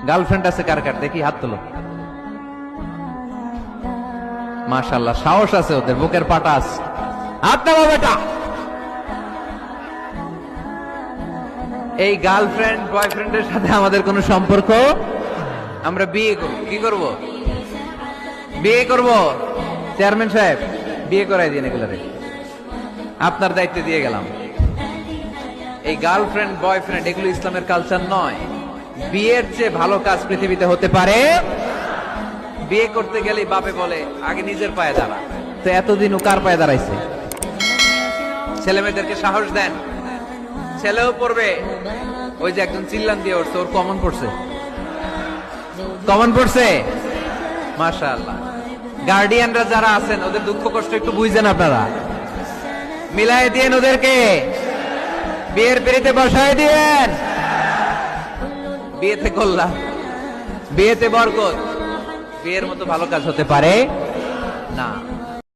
Girlfriend আছে কার কার দেখি হাত তোলো। মাশাআল্লাহ, সাহস আছে ওদের, বুকের পাটা আছে। হাত নামাও বেটা। এই গার্লফ্রেন্ড বয়ফ্রেন্ডের সাথে আমাদের কোনো সম্পর্ক? আমরা বিয়ে করব। কি করব? বিয়ে করব। চেয়ারম্যান সাহেব, বিয়ে করাই দিন এগুলারে, আপনার দায়িত্ব দিয়ে গেলাম। এই গার্লফ্রেন্ড বয়ফ্রেন্ড এগুলো ইসলামের কালচার নয়। বিয়ের চেয়ে ভালো কাজ পৃথিবীতে হতে পারে? বিয়ে করতে গেলে বাপে বলে আগে নিজের পায়ে দাঁড়া। তো এতদিন ও কার পায়ে দাঁড়াইছে? ছেলে মেয়েদেরকে সাহস দেন, ছেলেও পড়বে। ওই যে একজন চিল্লান দিয়ে উঠছে, ওর কমন পড়ছে, কমন পড়ছে। মাশাআল্লাহ। গার্ডিয়ানরা যারা আছেন ওদের দুঃখ কষ্ট একটু বুঝছেন আপনারা, মিলাই দিয়েন ওদেরকে, বিয়ের পিড়িতে বসায় দিয়েন। বিয়েতে কল্যাণ, বিয়েতে বরকত। বিয়ের মতো ভালো কাজ হতে পারে না।